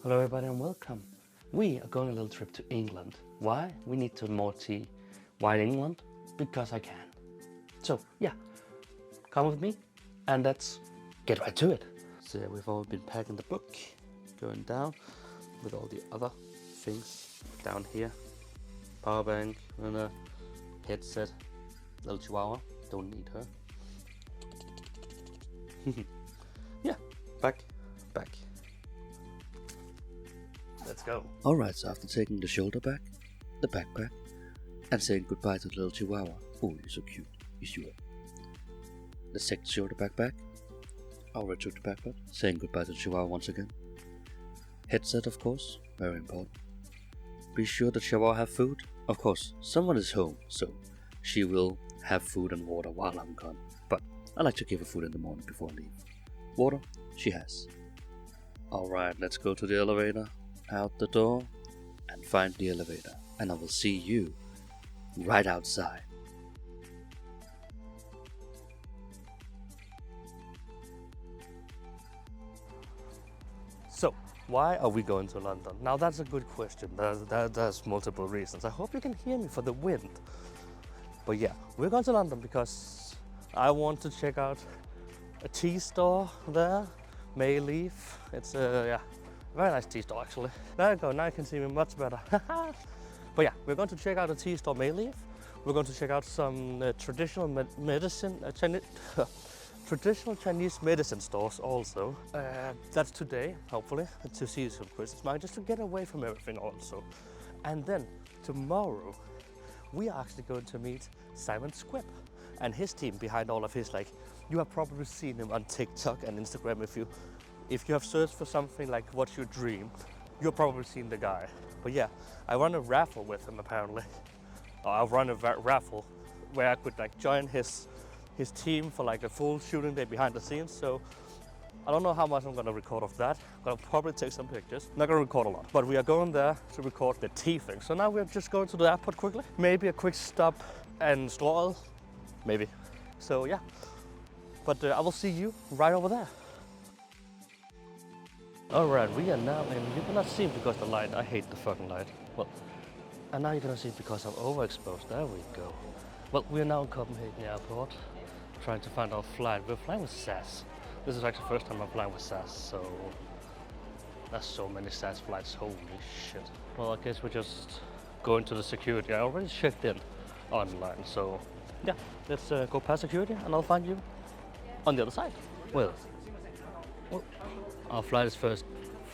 Hello everybody and welcome. We are going a little trip to England. Why? We need to more tea. Why England? Because I can. So yeah, come with me and let's get right to it. So yeah, we've all been packing the book, going down with all the other things down here. Power bank, and a headset, little chihuahua, don't need her. Yeah, back. Let's go. Alright, so after taking the shoulder bag, the backpack, and saying goodbye to the little chihuahua. Oh, you're so cute, you sure. The second shoulder backpack, I already took the backpack, saying goodbye to the chihuahua once again. Headset, of course, very important. Be sure the chihuahua have food. Of course, someone is home, so she will have food and water while I'm gone. But I like to give her food in the morning before I leave. Water, she has. Alright, let's go to the elevator, out the door, and find the elevator. And I will see you right outside. So, why are we going to London? Now that's a good question. There's multiple reasons. I hope you can hear me for the wind. But yeah, we're going to London because I want to check out a tea store there, Mayleaf. It's a very nice tea store actually. There you go, now you can see me much better. But yeah, we're going to check out a tea store, Mayleaf. We're going to check out some traditional medicine, traditional Chinese medicine stores also. That's today, hopefully, to see some Christmas market, just to get away from everything also. And then tomorrow, we are actually going to meet Simon Squibb and his team behind all of his, like, you have probably seen him on TikTok and Instagram. If you have searched for something like what's your dream, you've probably seen the guy. But yeah, I run a raffle with him apparently. I'll run a raffle where I could like join his team for like a full shooting day behind the scenes. So I don't know how much I'm gonna record of that. I'm gonna probably take some pictures. Not gonna record a lot, but we are going there to record the tea thing. So now we're just going to the airport quickly. Maybe a quick stop and stroll, maybe. So yeah, but I will see you right over there. Alright, we are now in, you cannot see it because the light, I hate the fucking light. Well, and now you cannot see it because I'm overexposed, there we go. Well, we are now in Copenhagen Airport, trying to find our flight. We're flying with SAS. This is actually the first time I'm flying with SAS, so there's so many SAS flights, holy shit. Well, I guess we're just going to the security. I already checked in online, so yeah, let's go past security and I'll find you on the other side. Well, our flight is first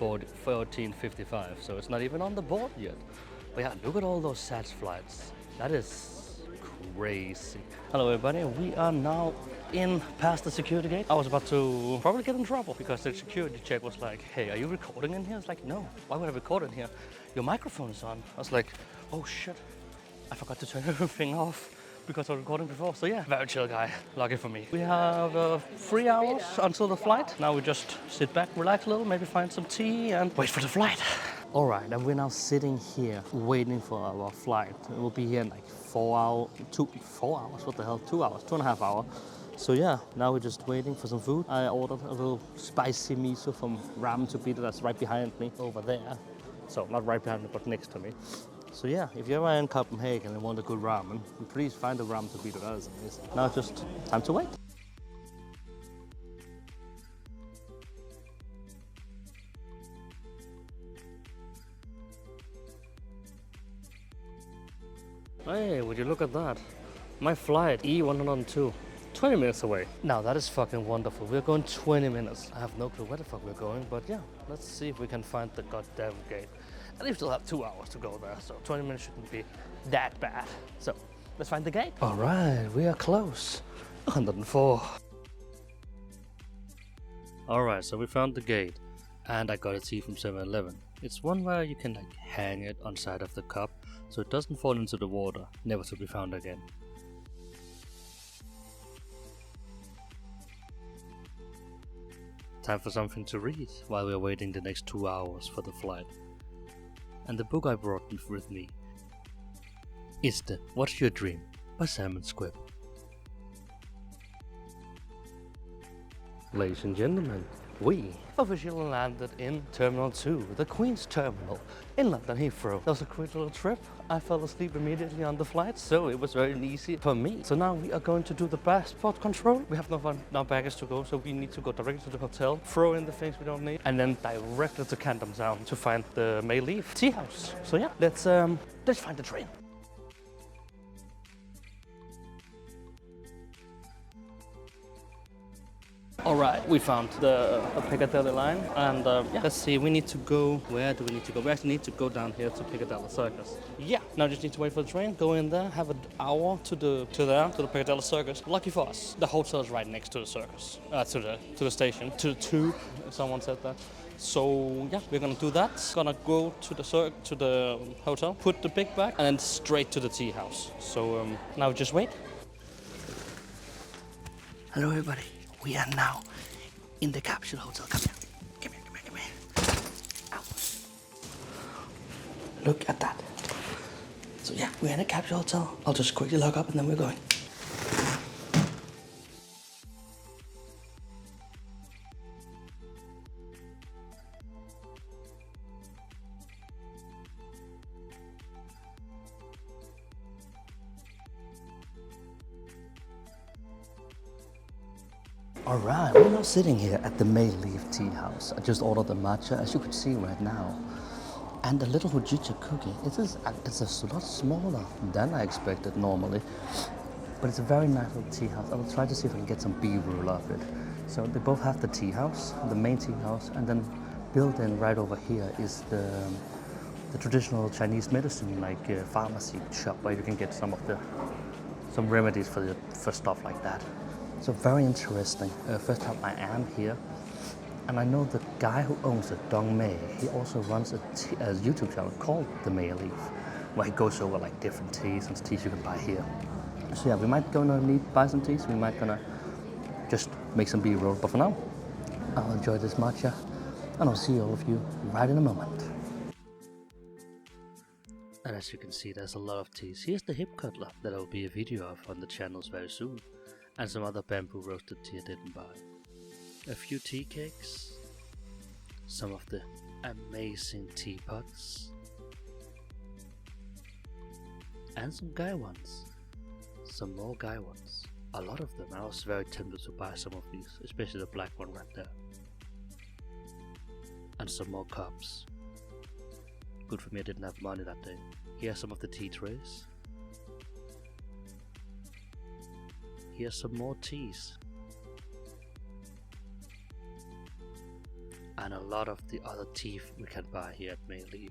14:55, so it's not even on the board yet. But yeah, look at all those SAS flights. That is crazy. Hello everybody, we are now in past the security gate. I was about to probably get in trouble because the security check was like, hey, are you recording in here? It's like, no, why would I record in here? Your microphone is on. I was like, oh shit, I forgot to turn everything off because I was recording before. So yeah, very chill guy, lucky for me. We have 3 hours until the flight. Now we just sit back, relax a little, maybe find some tea and wait for the flight. All right, and we're now sitting here waiting for our flight. It will be here in like 4 hours, 4 hours, what the hell, 2 hours, 2.5 hours. So yeah, now we're just waiting for some food. I ordered a little spicy miso from Ramen to Pita that's right behind me over there. So not right behind me, but next to me. So yeah, if you're ever in Copenhagen and want a good ramen, please find a Ramen to Pita, that is amazing. Now it's just time to wait. Hey, would you look at that? My flight, E102, 20 minutes away. Now that is fucking wonderful. We're going 20 minutes. I have no clue where the fuck we're going, but yeah, let's see if we can find the goddamn gate. And we still have 2 hours to go there, so 20 minutes shouldn't be that bad. So, let's find the gate. All right, we are close. 104. All right, so we found the gate, and I got a tea from 7-Eleven. It's one where you can like hang it on side of the cup, so it doesn't fall into the water, never to be found again. Time for something to read while we're waiting the next 2 hours for the flight. And the book I brought with me is the What's Your Dream by Simon Squibb. Ladies and gentlemen, We officially landed in Terminal 2, the Queen's Terminal, in London Heathrow. That was a quick little trip. I fell asleep immediately on the flight, so it was very easy for me. So now we are going to do the passport control. We have no baggage to go, so we need to go directly to the hotel, throw in the things we don't need, and then directly to Camden Town to find the May Leaf Teahouse. So yeah, let's find the train. All right, we found the Piccadilly line, and yeah, let's see. We need to go. Where do we need to go? We actually need to go down here to Piccadilly Circus. Yeah, now just need to wait for the train. Go in there, have an hour to the Piccadilly Circus. Lucky for us, the hotel is right next to the circus, to the station, to the tube. Someone said that. So yeah, we're gonna do that. Gonna go to the hotel, put the big bag, and then straight to the tea house. So now just wait. Hello, everybody. We are now in the Capsule Hotel. Come here. Come here, come here, come here. Ow. Look at that. So yeah, we're in a Capsule Hotel. I'll just quickly log up and then we're going. Alright, we're now sitting here at the May Leaf Tea House. I just ordered the matcha, as you can see right now. And the little hojicha cookie, it's a lot smaller than I expected normally. But it's a very nice little tea house. I will try to see if I can get some B-roll of it. So they both have the tea house, the main tea house, and then built in right over here is the traditional Chinese medicine, like pharmacy shop, where you can get some remedies for stuff like that. So very interesting. First time I am here, and I know the guy who owns it, Dong May. He also runs a YouTube channel called The May Leaf, where he goes over like different teas and teas you can buy here. So yeah, we might buy some teas. We might gonna just make some B-roll. But for now, I'll enjoy this matcha, and I'll see all of you right in a moment. And as you can see, there's a lot of teas. Here's the hip cutler that there will be a video of on the channels very soon. And some other bamboo roasted tea I didn't buy. A few tea cakes, some of the amazing teapots, and some guy ones. Some more guy ones. A lot of them. I was very tempted to buy some of these, especially the black one right there. And some more cups. Good for me I didn't have money that day. Here are some of the tea trays. Here's some more teas. And a lot of the other tea we can buy here at May Leaf.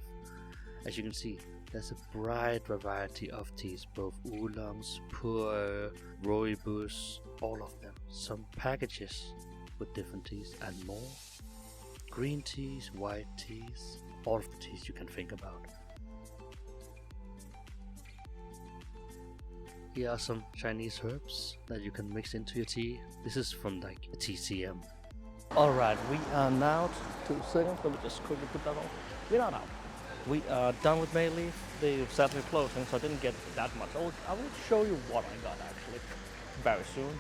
As you can see, there's a bright variety of teas, both oolongs, pu'er, rooibos, all of them. Some packages with different teas and more. Green teas, white teas, all of the teas you can think about. Here are some Chinese herbs that you can mix into your tea. This is from like a TCM. Alright, we are now, 2 seconds, let me just quickly put that on. We're not out. We are done with May Leaf. They sadly closing, so I didn't get that much. I will show you what I got actually very soon.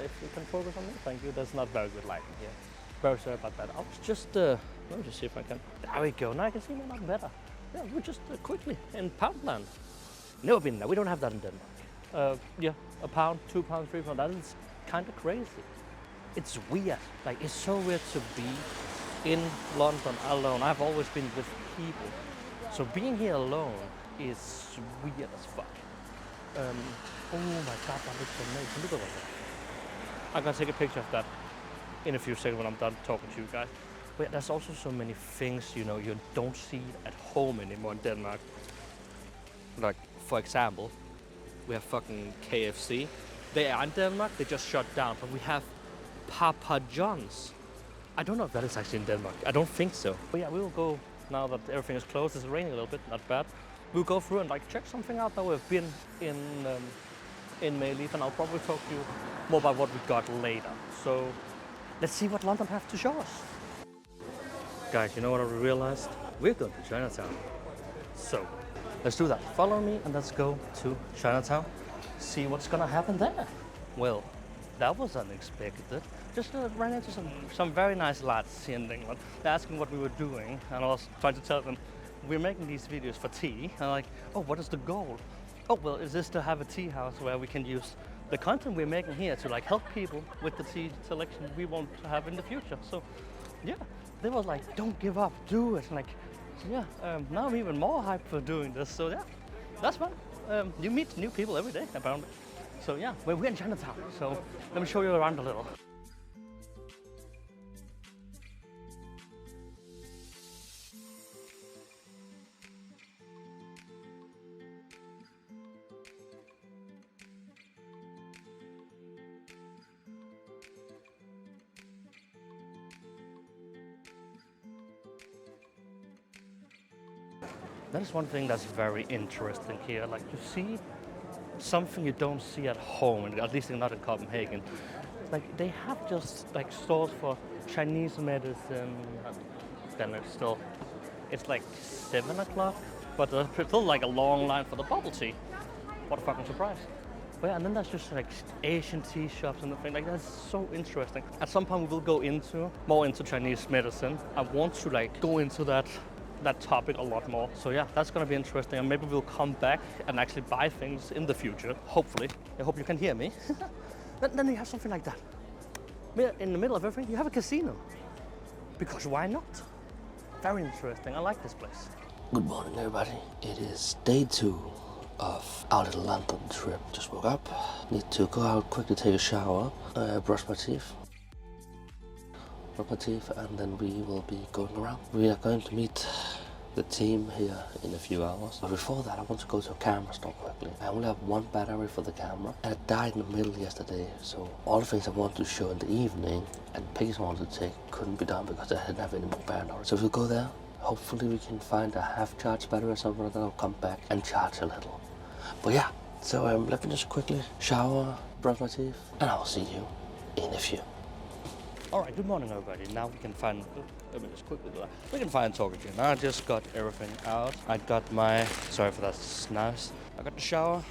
If you can focus on me, thank you. There's not very good lighting here. Very sorry about that. I was just, let me just see if I can. There we go, now I can see me a lot better. Yeah, we're just quickly in Poundland. Never been there, we don't have that in Denmark. Yeah, £1, £2, £3, that is kind of crazy. It's weird, like it's so weird to be in London alone. I've always been with people, so being here alone is weird as fuck. Oh my god, that looks amazing, look at that. I'm gonna take a picture of that in a few seconds when I'm done talking to you guys. But yeah, there's also so many things, you know, you don't see at home anymore in Denmark. Like, for example, we have fucking KFC. They are in Denmark, they just shut down, but we have Papa John's. I don't know if that is actually in Denmark. I don't think so. But yeah, we will go now that everything is closed. It's raining a little bit, not bad. We'll go through and like check something out that we've been in May Leaf, and I'll probably talk to you more about what we got later. So let's see what London has to show us. Guys, you know what I realized? We're going to Chinatown. So let's do that. Follow me and let's go to Chinatown. See what's gonna happen there. Well, that was unexpected. just ran into some very nice lads here in England. They're asking what we were doing, and I was trying to tell them we're making these videos for tea. And like, oh, what is the goal? Oh, well, is this to have a tea house where we can use the content we're making here to like help people with the tea selection we want to have in the future. So, yeah, they was like, don't give up, do it. And like, so yeah, now I'm even more hyped for doing this. So yeah, that's fun. You meet new people every day, apparently. So yeah, we're in Chinatown. So let me show you around a little. That is one thing that's very interesting here. Like you see something you don't see at home, and at least not in Copenhagen. Like they have just like stores for Chinese medicine. Then it's like 7 o'clock, but there's still like a long line for the bubble tea. What a fucking surprise. But yeah, and then there's just like Asian tea shops and the thing. Like that's so interesting. At some point we will go more into Chinese medicine. I want to like go into that topic a lot more. So yeah, that's gonna be interesting, and maybe we'll come back and actually buy things in the future, hopefully. I hope you can hear me. then you have something like that. In the middle of everything, you have a casino. Because why not? Very interesting, I like this place. Good morning everybody. It is day 2 of our little London trip. Just woke up, need to go out quickly, take a shower, brush my teeth, and then we will be going around. We are going to meet the team here in a few hours. But before that, I want to go to a camera store quickly. I only have one battery for the camera, and it died in the middle yesterday. So all the things I wanted to show in the evening and pictures I wanted to take couldn't be done because I didn't have any more battery. So if we go there, hopefully we can find a half-charged battery or something, and then I'll come back and charge a little. But yeah, so let me just quickly shower, brush my teeth, and I will see you in a few. All right, good morning everybody. Now we can find, let me just quickly do that. We can find talk again. I just got everything out. I got my, sorry for that snouse. I got the shower,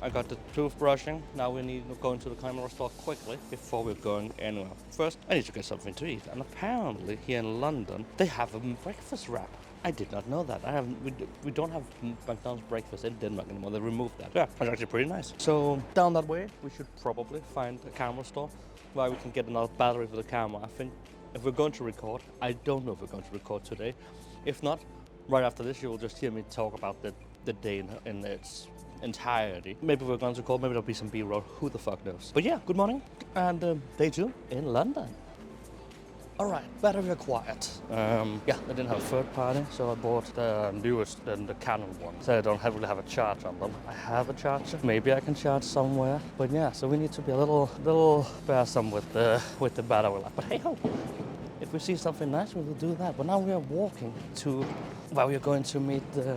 I got the toothbrushing. Now we need to go into the camera store quickly before we're going anywhere. First, I need to get something to eat. And apparently here in London, they have a breakfast wrap. I did not know that. We don't have McDonald's breakfast in Denmark anymore. They removed that. Yeah, it's actually pretty nice. So down that way, we should probably find a camera store where we can get another battery for the camera. I think if we're going to record, I don't know if we're going to record today. If not, right after this, you will just hear me talk about the day in its entirety. Maybe we're going to record, maybe there'll be some B-roll, who the fuck knows. But yeah, good morning, and day 2 in London. All right, battery acquired. Yeah, I didn't have a third party, so I bought the newest and the Canon one. So I don't really have a charge on them. I have a charger. Maybe I can charge somewhere. But yeah, so we need to be a little sparesome with the battery life. But hey ho, if we see something nice, we will do that. But now we are walking to where we are going to meet the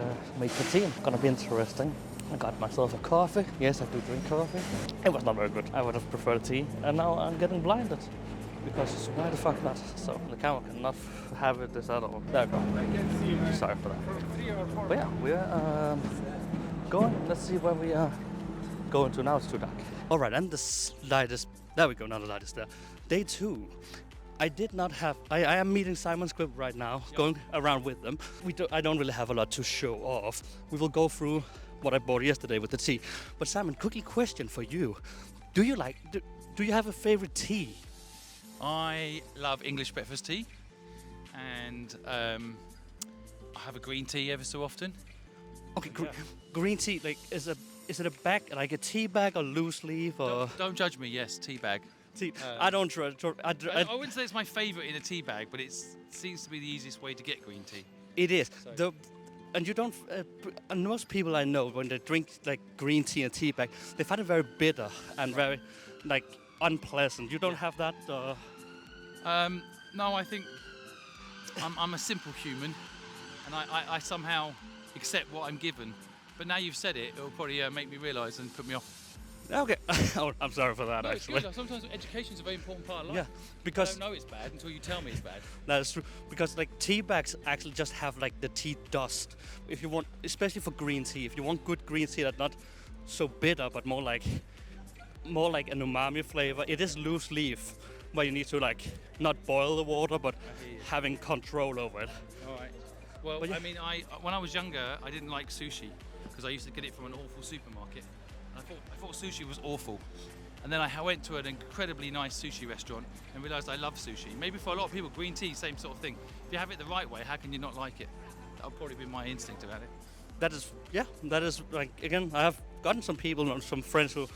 team. Gonna be interesting. I got myself a coffee. Yes, I do drink coffee. It was not very good. I would have preferred tea, and now I'm getting blinded. Because why the fuck not? So the camera cannot have it this at all. There we go. Sorry for that. But yeah, we're going. Let's see where we are going to now. It's too dark. All right, and the light is. There we go. Now the light is there. Day 2. I did not have. I am meeting Simon Squibb right now, going around with them. I don't really have a lot to show off. We will go through what I bought yesterday with the tea. But Simon, quickly question for you: do you have a favorite tea? I love English breakfast tea, and I have a green tea ever so often. Okay, green tea. Like, is it a bag, like a tea bag or loose leaf or? Don't judge me. Yes, tea bag. Tea. I don't try. I wouldn't say it's my favourite in a tea bag, but it seems to be the easiest way to get green tea. It is. And you don't. And most people I know, when they drink like green tea in a tea bag, they find it very bitter and very, like, unpleasant. You don't have that. No, I think I'm a simple human, and I somehow accept what I'm given. But now you've said it, it'll probably make me realise and put me off. Okay, oh, I'm sorry for that. No, actually, it's good. Sometimes education's a very important part of life. Yeah, because I don't know it's bad until you tell me it's bad. That's true. Because like tea bags actually just have like the tea dust. If you want, especially for green tea, if you want good green tea that's not so bitter but more like an umami flavor, it is loose leaf. where you need to like not boil the water, but hear you. having control over it. All right. Well, But yeah. I mean, when I was younger, I didn't like sushi because I used to get it from an awful supermarket. And I thought sushi was awful. And then I went to an incredibly nice sushi restaurant and realised I love sushi. Maybe for a lot of people, green tea, same sort of thing. If you have it the right way, how can you not like it? That would probably be my instinct about it. That is like, again, I have gotten some people, some friends who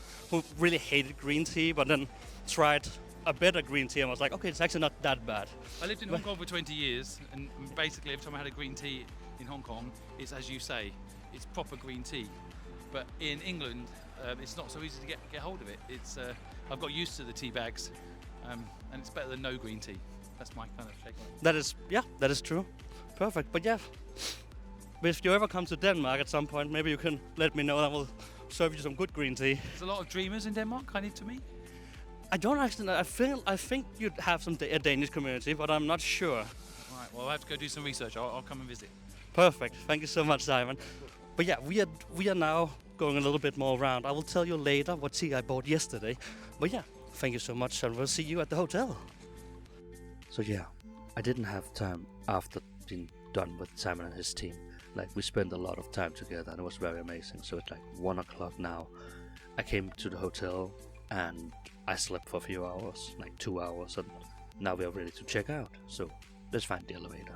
really hated green tea, but then tried a better green tea and was like, okay, it's actually not that bad. I lived in Hong Kong for 20 years, and basically every time I had a green tea in Hong Kong, it's as you say, it's proper green tea. But in England, it's not so easy to get hold of it. It's I've got used to the tea bags, and it's better than no green tea. That's my kind of take on it. That is true. Perfect. But yeah, if you ever come to Denmark at some point, maybe you can let me know and I will serve you some good green tea. There's a lot of dreamers in Denmark I need to meet. I don't actually know. I think you'd have a Danish community, but I'm not sure. Right, well, I have to go do some research. I'll come and visit. Perfect. Thank you so much, Simon. But yeah, we are now going a little bit more around. I will tell you later what tea I bought yesterday. But yeah, thank you so much, and we'll see you at the hotel. So yeah, I didn't have time after being done with Simon and his team. Like, we spent a lot of time together and it was very amazing. So it's like 1 o'clock now. I came to the hotel and I slept for a few hours, like 2 hours, and now we are ready to check out. So let's find the elevator.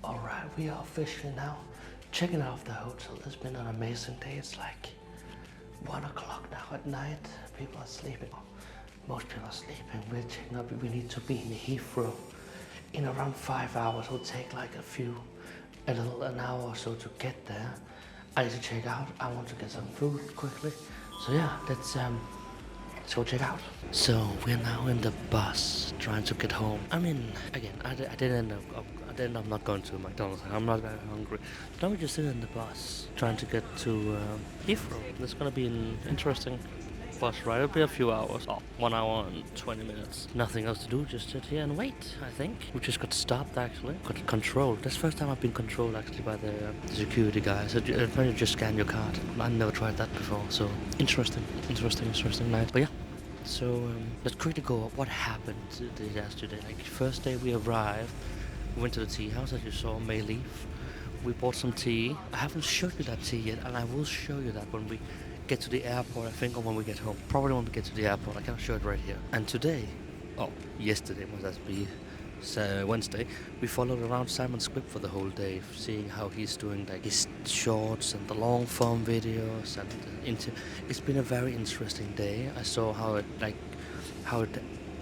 Alright, we are officially now checking out of the hotel. It's been an amazing day. It's like 1 o'clock now at night. People are sleeping. Most people are sleeping. We're checking up. We need to be in Heathrow in around 5 hours. It'll take like an hour or so to get there. I need to check out. I want to get some food quickly. So yeah, let's go check out. So we're now in the bus trying to get home. I mean, again, I didn't end up not going to McDonald's. I'm not very hungry. Now we're just sitting in the bus trying to get to Heathrow. It's gonna be an interesting bus ride. It'll be a few hours. 1 hour and 20 minutes. Nothing else to do, just sit here and wait, I think. We just got stopped, actually. Got controlled. That's the first time I've been controlled, actually, by the security guys. So you just scan your card. I've never tried that before, so interesting night. But yeah, so let's quickly go up what happened yesterday. Like, first day we arrived, we went to the Teahouse, as you saw, May leave. We bought some tea. I haven't showed you that tea yet, and I will show you that when we get to the airport, I think, or when we get home. Probably when we get to the airport. I cannot show it right here. And today, yesterday must that be Wednesday, we followed around Simon's script for the whole day, seeing how he's doing like his shorts and the long form videos, and it's been a very interesting day. I saw how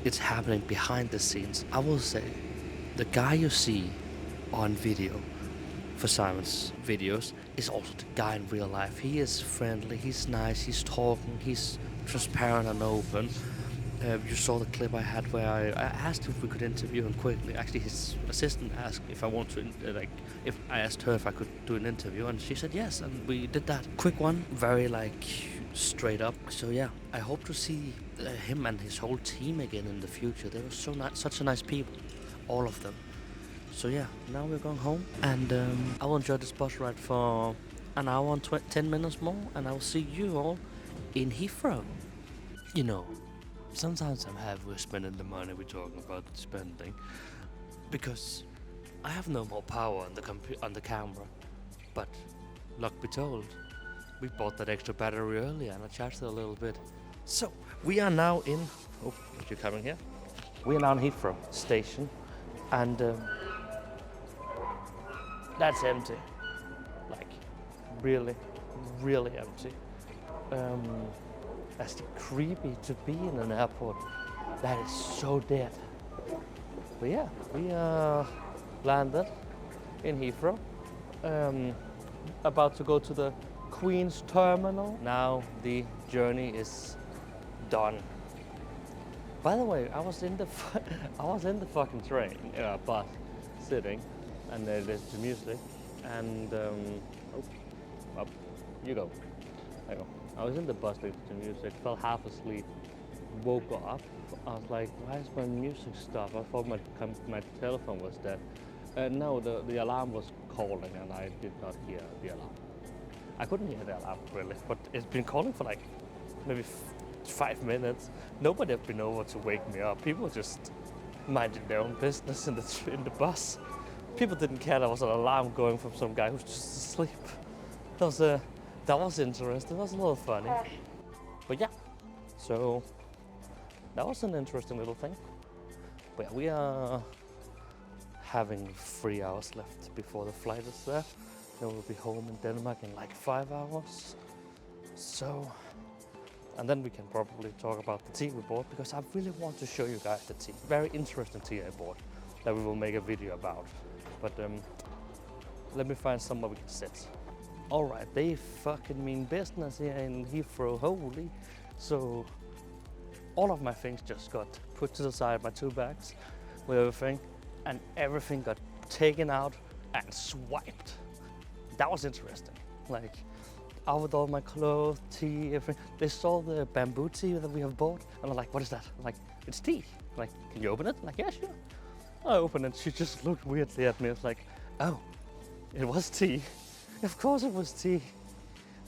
it's happening behind the scenes. I will say, the guy you see on video for Simon's videos is also the guy in real life. He is friendly, he's nice, he's talking, he's transparent and open. You saw the clip I had where I asked if we could interview him quickly. Actually, his assistant asked if I want to, if I asked her if I could do an interview, and she said yes, and we did that. Quick one, very straight up. So yeah, I hope to see him and his whole team again in the future. They were such a nice people, all of them. So yeah, now we're going home, and I will enjoy this bus ride for an hour and 10 minutes more, and I will see you all in Heathrow. You know, sometimes I'm happy we're spending the money we're talking about spending, because I have no more power on the camera. But luck be told, we bought that extra battery earlier and I charged it a little bit. So we are now in. Oh, you're coming here. We are now in Heathrow station, and that's empty. Like, really, really empty. That's creepy to be in an airport that is so dead. But yeah, we landed in Heathrow. About to go to the Queen's Terminal. Now the journey is done. By the way, I was in the fucking train, bus, sitting, and there's the music, and up you go. There you go. I was in the bus listening to music, fell half asleep, woke up. I was like, why is my music stopped? I thought my telephone was dead. No, the alarm was calling and I did not hear the alarm. I couldn't hear the alarm really, but it's been calling for like maybe 5 minutes. Nobody had been over to wake me up. People just minding their own business in the bus. People didn't care there was an alarm going from some guy who's just asleep. That was interesting. That was a little funny. But yeah, so that was an interesting little thing. But yeah, we are having 3 hours left before the flight is there. Then we'll be home in Denmark in like 5 hours. So, and then we can probably talk about the tea we bought, because I really want to show you guys the tea. Very interesting tea I bought that we will make a video about. But let me find somewhere we can sit. All right, they fucking mean business here in Heathrow, holy. So all of my things just got put to the side, my 2 bags with everything, and everything got taken out and swiped. That was interesting. Like, out with all my clothes, tea, everything. They saw the bamboo tea that we have bought, and I'm like, what is that? I'm like, it's tea. I'm like, can you open it? I'm like, yeah, sure. I opened it, she just looked weirdly at me. It's like, oh, it was tea. Of course it was tea.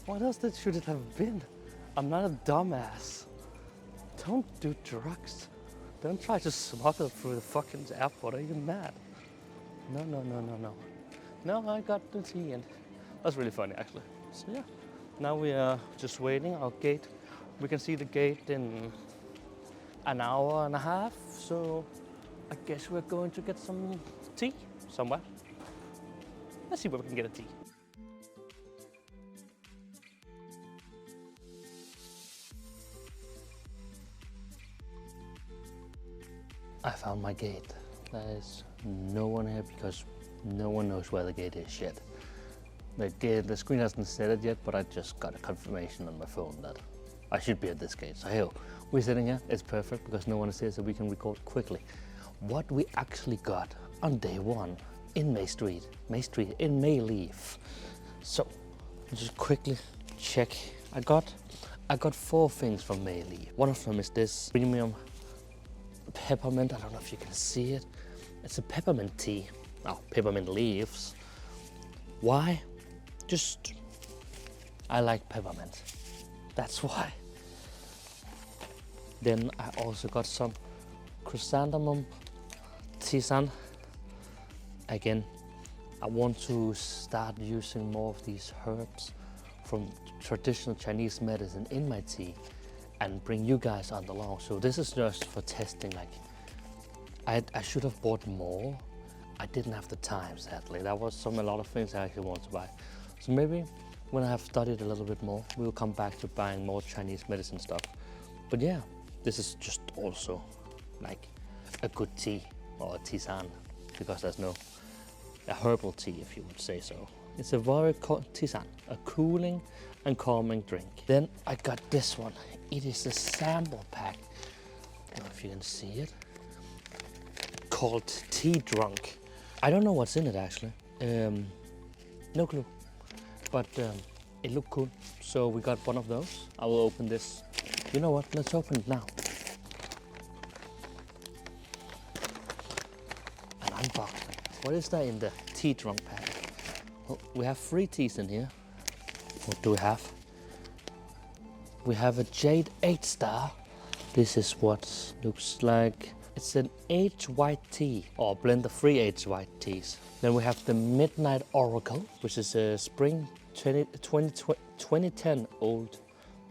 What else should it have been? I'm not a dumbass. Don't do drugs. Don't try to smuggle through the fucking airport. Are you mad? No, no, no, no, no. No, I got the tea, and that's really funny actually. So yeah, now we are just waiting. Our gate, we can see the gate in an hour and a half. So I guess we're going to get some tea somewhere. Let's see where we can get a tea. I found my gate. There's no one here because no one knows where the gate is yet. The screen hasn't said it yet, but I just got a confirmation on my phone that I should be at this gate. So hey, we're sitting here, it's perfect because no one is here, so we can record quickly. What we actually got on day 1 in May Street in Mayleaf. So, just quickly check. I got 4 things from Mayleaf. One of them is this premium peppermint. I don't know if you can see it. It's a peppermint tea. Oh, peppermint leaves. Why? Just, I like peppermint. That's why. Then I also got some chrysanthemum tisane. Again, I want to start using more of these herbs from traditional Chinese medicine in my tea and bring you guys on along. So this is just for testing. Like, I should have bought more. I didn't have the time, sadly. That was a lot of things I actually wanted to buy. So maybe when I have studied a little bit more, we will come back to buying more Chinese medicine stuff. But yeah, this is just also like a good tea or a tisane, because there's no a herbal tea, if you would say so. It's a very tisane, a cooling and calming drink. Then I got this one. It is a sample pack. I don't know if you can see it. Called Tea Drunk. I don't know what's in it actually. No clue. But it looked cool. So we got one of those. I will open this. You know what? Let's open it now. An unboxing. What is there in the Tea Drunk pack? Well, we have 3 teas in here. What do we have? We have a Jade 8-star. This is what looks like. It's an aged white tea, or blend of 3 aged white teas. Then we have the Midnight Oracle, which is a spring 2010 old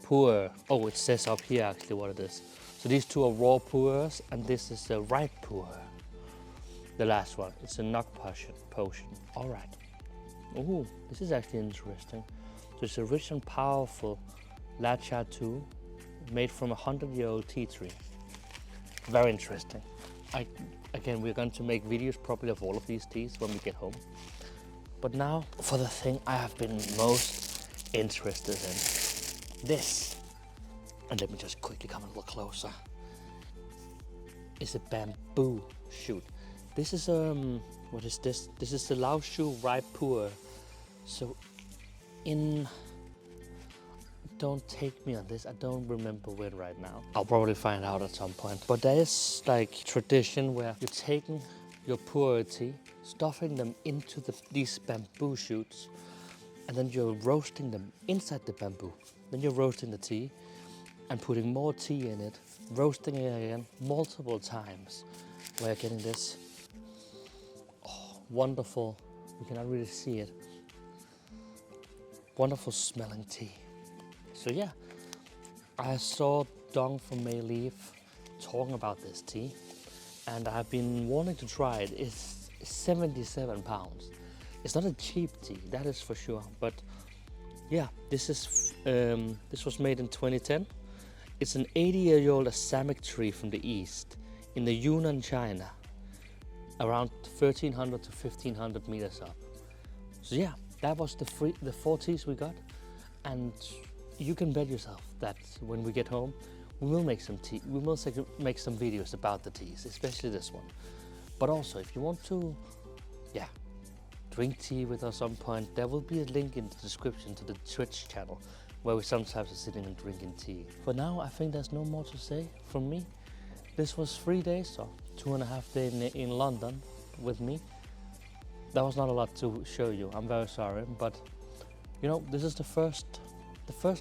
pu'er. Oh, it says up here actually what it is. So these 2 are raw pu'ers, and this is a ripe pu'er. The last one, it's a knock potion. All right. Oh, this is actually interesting. So it's a rich and powerful Dai-Cha 2, made from a 100-year-old tea tree. Very interesting. Again, we're going to make videos probably of all of these teas when we get home. But now for the thing I have been most interested in. This, and let me just quickly come a little closer, is a bamboo shoot. This is what is this? This is the Lao Shu ripe pu'er. So don't take me on this, I don't remember when right now. I'll probably find out at some point. But there is like tradition where you're taking your pu'er tea, stuffing them into these bamboo shoots, and then you're roasting them inside the bamboo. Then you're roasting the tea, and putting more tea in it, roasting it again multiple times. We're getting this wonderful, you cannot really see it, wonderful smelling tea. So yeah, I saw Dong from May Leaf talking about this tea, and I've been wanting to try it. It's 77 pounds. It's not a cheap tea, that is for sure, but yeah, this was made in 2010. It's an 80-year-old Assamic tree from the east in the Yunnan, China, around 1300 to 1500 meters up. So yeah, that was the 4 teas we got, and you can bet yourself that when we get home, we will make some tea. We will make some videos about the teas, especially this one. But also, if you want to, drink tea with us some point, there will be a link in the description to the Twitch channel, where we sometimes are sitting and drinking tea. For now, I think there's no more to say from me. This was 3 days, or 2.5 days in London with me. That was not a lot to show you, I'm very sorry, but you know, this is the first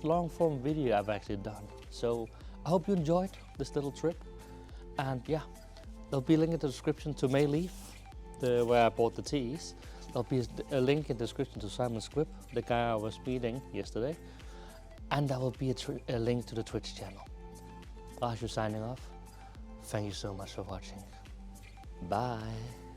long form video I've actually done. So I hope you enjoyed this little trip, and yeah, there'll be a link in the description to May Leaf, where I bought the teas. There'll be a link in the description to Simon Squibb, the guy I was meeting yesterday, and there will be a link to the Twitch channel. Dai-Cha signing off. Thank you so much for watching. Bye.